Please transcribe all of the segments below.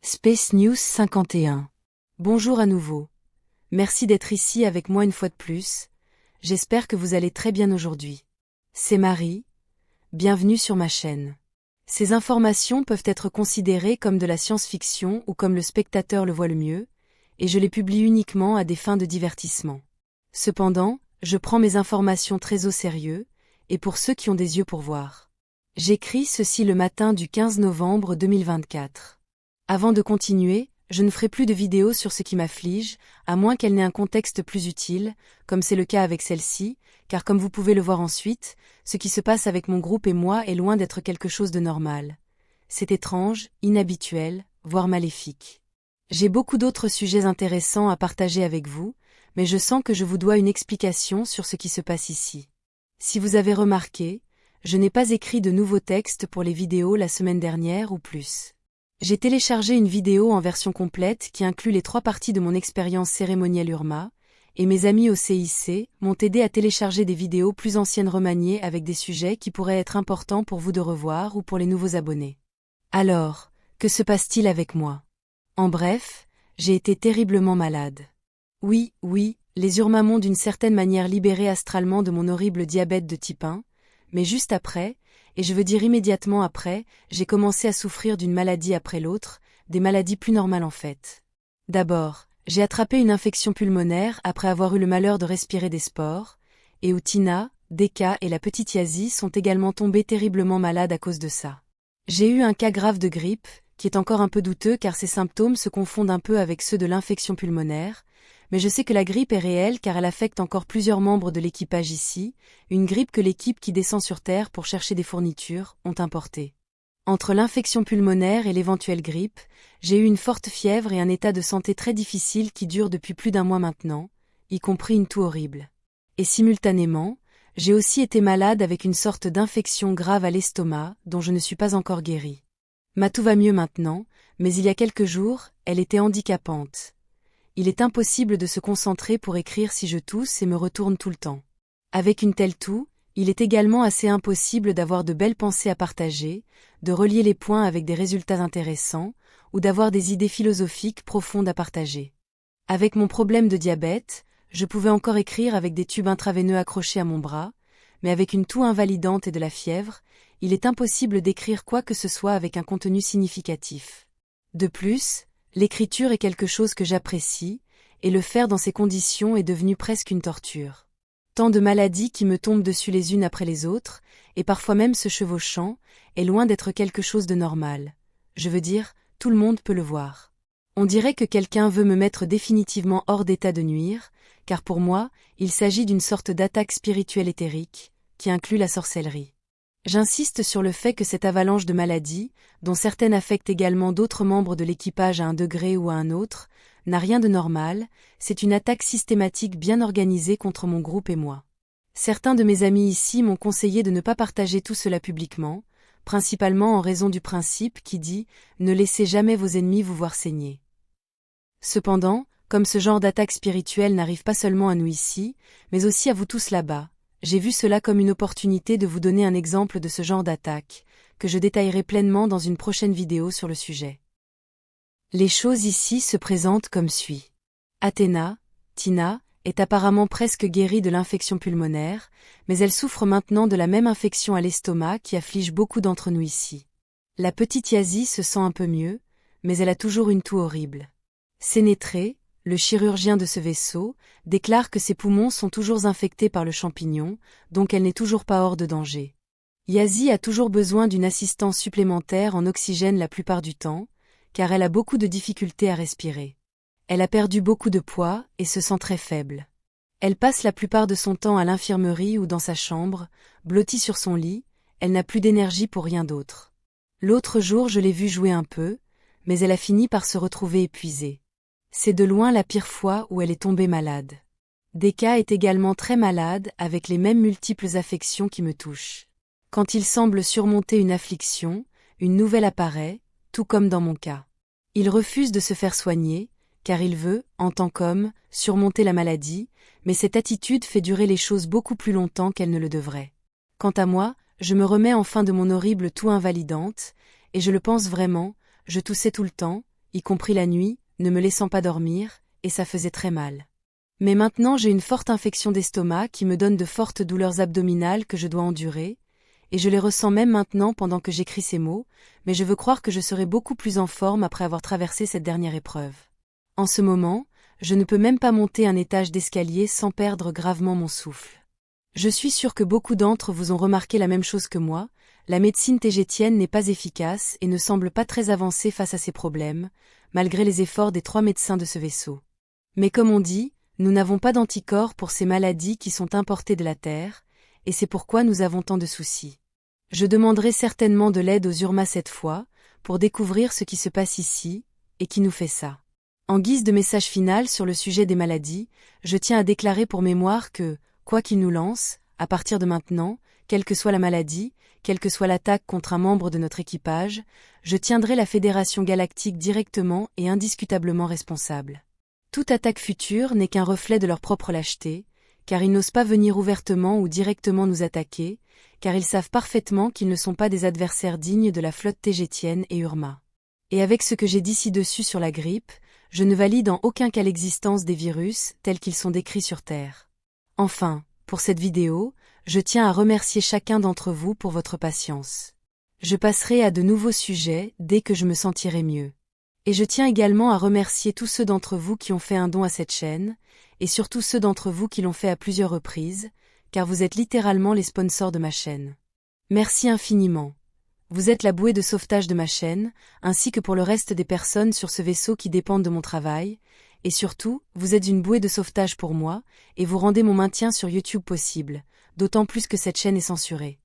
Space News 51. Bonjour à nouveau. Merci d'être ici avec moi une fois de plus. J'espère que vous allez très bien aujourd'hui. C'est Marie. Bienvenue sur ma chaîne. Ces informations peuvent être considérées comme de la science-fiction ou comme le spectateur le voit le mieux, et je les publie uniquement à des fins de divertissement. Cependant, je prends mes informations très au sérieux, et pour ceux qui ont des yeux pour voir. J'écris ceci le matin du 15 novembre 2024. Avant de continuer, je ne ferai plus de vidéos sur ce qui m'afflige, à moins qu'elle n'ait un contexte plus utile, comme c'est le cas avec celle-ci, car comme vous pouvez le voir ensuite, ce qui se passe avec mon groupe et moi est loin d'être quelque chose de normal. C'est étrange, inhabituel, voire maléfique. J'ai beaucoup d'autres sujets intéressants à partager avec vous, mais je sens que je vous dois une explication sur ce qui se passe ici. Si vous avez remarqué, je n'ai pas écrit de nouveaux textes pour les vidéos la semaine dernière ou plus. J'ai téléchargé une vidéo en version complète qui inclut les 3 parties de mon expérience cérémonielle URMA, et mes amis au CIC m'ont aidé à télécharger des vidéos plus anciennes remaniées avec des sujets qui pourraient être importants pour vous de revoir ou pour les nouveaux abonnés. Alors, que se passe-t-il avec moi? En bref, j'ai été terriblement malade. Oui, les URMA m'ont d'une certaine manière libéré astralement de mon horrible diabète de type 1, mais juste après, et je veux dire immédiatement après, j'ai commencé à souffrir d'une maladie après l'autre, des maladies plus normales en fait. D'abord, j'ai attrapé une infection pulmonaire après avoir eu le malheur de respirer des spores, et où Tina, Deka et la petite Yazi sont également tombés terriblement malades à cause de ça. J'ai eu un cas grave de grippe, qui est encore un peu douteux car ses symptômes se confondent un peu avec ceux de l'infection pulmonaire, mais je sais que la grippe est réelle car elle affecte encore plusieurs membres de l'équipage ici, une grippe que l'équipe qui descend sur Terre pour chercher des fournitures ont importée. Entre l'infection pulmonaire et l'éventuelle grippe, j'ai eu une forte fièvre et un état de santé très difficile qui dure depuis plus d'1 mois maintenant, y compris une toux horrible. Et simultanément, j'ai aussi été malade avec une sorte d'infection grave à l'estomac dont je ne suis pas encore guérie. Ma toux va mieux maintenant, mais il y a quelques jours, elle était handicapante. Il est impossible de se concentrer pour écrire si je tousse et me retourne tout le temps. Avec une telle toux, il est également assez impossible d'avoir de belles pensées à partager, de relier les points avec des résultats intéressants, ou d'avoir des idées philosophiques profondes à partager. Avec mon problème de diabète, je pouvais encore écrire avec des tubes intraveineux accrochés à mon bras, mais avec une toux invalidante et de la fièvre, il est impossible d'écrire quoi que ce soit avec un contenu significatif. De plus, l'écriture est quelque chose que j'apprécie, et le faire dans ces conditions est devenu presque une torture. Tant de maladies qui me tombent dessus les unes après les autres, et parfois même se chevauchant, est loin d'être quelque chose de normal. Je veux dire, tout le monde peut le voir. On dirait que quelqu'un veut me mettre définitivement hors d'état de nuire, car pour moi, il s'agit d'une sorte d'attaque spirituelle éthérique, qui inclut la sorcellerie. J'insiste sur le fait que cette avalanche de maladies, dont certaines affectent également d'autres membres de l'équipage à un degré ou à un autre, n'a rien de normal, c'est une attaque systématique bien organisée contre mon groupe et moi. Certains de mes amis ici m'ont conseillé de ne pas partager tout cela publiquement, principalement en raison du principe qui dit « Ne laissez jamais vos ennemis vous voir saigner ». Cependant, comme ce genre d'attaque spirituelle n'arrive pas seulement à nous ici, mais aussi à vous tous là-bas, j'ai vu cela comme une opportunité de vous donner un exemple de ce genre d'attaque, que je détaillerai pleinement dans une prochaine vidéo sur le sujet. Les choses ici se présentent comme suit. Athéna, Tina, est apparemment presque guérie de l'infection pulmonaire, mais elle souffre maintenant de la même infection à l'estomac qui afflige beaucoup d'entre nous ici. La petite Yazi se sent un peu mieux, mais elle a toujours une toux horrible. Sénétré, le chirurgien de ce vaisseau, déclare que ses poumons sont toujours infectés par le champignon, donc elle n'est toujours pas hors de danger. Yazi a toujours besoin d'une assistance supplémentaire en oxygène la plupart du temps, car elle a beaucoup de difficultés à respirer. Elle a perdu beaucoup de poids et se sent très faible. Elle passe la plupart de son temps à l'infirmerie ou dans sa chambre, blottie sur son lit, elle n'a plus d'énergie pour rien d'autre. L'autre jour je l'ai vue jouer un peu, mais elle a fini par se retrouver épuisée. C'est de loin la pire fois où elle est tombée malade. Deka est également très malade avec les mêmes multiples affections qui me touchent. Quand il semble surmonter une affliction, une nouvelle apparaît, tout comme dans mon cas. Il refuse de se faire soigner, car il veut, en tant qu'homme, surmonter la maladie, mais cette attitude fait durer les choses beaucoup plus longtemps qu'elle ne le devrait. Quant à moi, je me remets enfin de mon horrible toux invalidante, et je le pense vraiment, je toussais tout le temps, y compris la nuit, ne me laissant pas dormir, et ça faisait très mal. Mais maintenant j'ai une forte infection d'estomac qui me donne de fortes douleurs abdominales que je dois endurer, et je les ressens même maintenant pendant que j'écris ces mots, mais je veux croire que je serai beaucoup plus en forme après avoir traversé cette dernière épreuve. En ce moment, je ne peux même pas monter un étage d'escalier sans perdre gravement mon souffle. Je suis sûre que beaucoup d'entre vous ont remarqué la même chose que moi, la médecine tégétienne n'est pas efficace et ne semble pas très avancée face à ces problèmes, malgré les efforts des 3 médecins de ce vaisseau. Mais comme on dit, nous n'avons pas d'anticorps pour ces maladies qui sont importées de la Terre, et c'est pourquoi nous avons tant de soucis. Je demanderai certainement de l'aide aux Urma cette fois, pour découvrir ce qui se passe ici, et qui nous fait ça. En guise de message final sur le sujet des maladies, je tiens à déclarer pour mémoire que, quoi qu'il nous lance, à partir de maintenant, quelle que soit la maladie, quelle que soit l'attaque contre un membre de notre équipage, je tiendrai la Fédération Galactique directement et indiscutablement responsable. Toute attaque future n'est qu'un reflet de leur propre lâcheté, car ils n'osent pas venir ouvertement ou directement nous attaquer, car ils savent parfaitement qu'ils ne sont pas des adversaires dignes de la flotte tégétienne et Urma. Et avec ce que j'ai dit ci-dessus sur la grippe, je ne valide en aucun cas l'existence des virus tels qu'ils sont décrits sur Terre. Enfin, pour cette vidéo, je tiens à remercier chacun d'entre vous pour votre patience. Je passerai à de nouveaux sujets dès que je me sentirai mieux. Et je tiens également à remercier tous ceux d'entre vous qui ont fait un don à cette chaîne, et surtout ceux d'entre vous qui l'ont fait à plusieurs reprises, car vous êtes littéralement les sponsors de ma chaîne. Merci infiniment. Vous êtes la bouée de sauvetage de ma chaîne, ainsi que pour le reste des personnes sur ce vaisseau qui dépendent de mon travail, et surtout, vous êtes une bouée de sauvetage pour moi, et vous rendez mon maintien sur YouTube possible, d'autant plus que cette chaîne est censurée.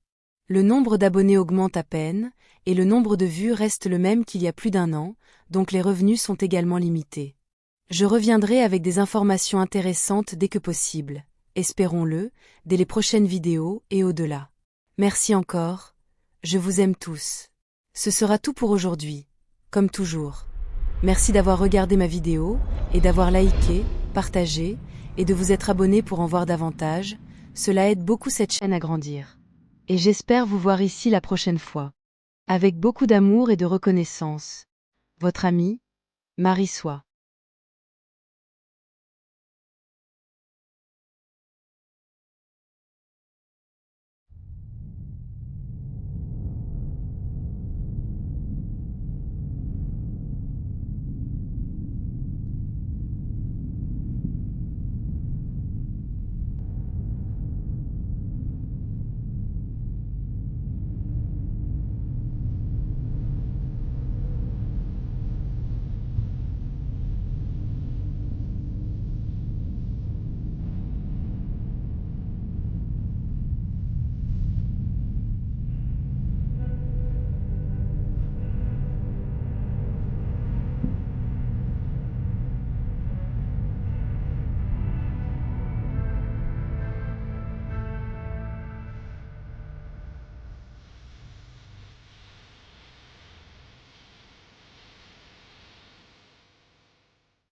Le nombre d'abonnés augmente à peine, et le nombre de vues reste le même qu'il y a plus d'un an, donc les revenus sont également limités. Je reviendrai avec des informations intéressantes dès que possible, espérons-le, dès les prochaines vidéos et au-delà. Merci encore, je vous aime tous. Ce sera tout pour aujourd'hui, comme toujours. Merci d'avoir regardé ma vidéo, et d'avoir liké, partagé, et de vous être abonné pour en voir davantage, cela aide beaucoup cette chaîne à grandir. Et j'espère vous voir ici la prochaine fois. Avec beaucoup d'amour et de reconnaissance. Votre amie, Marie Soie.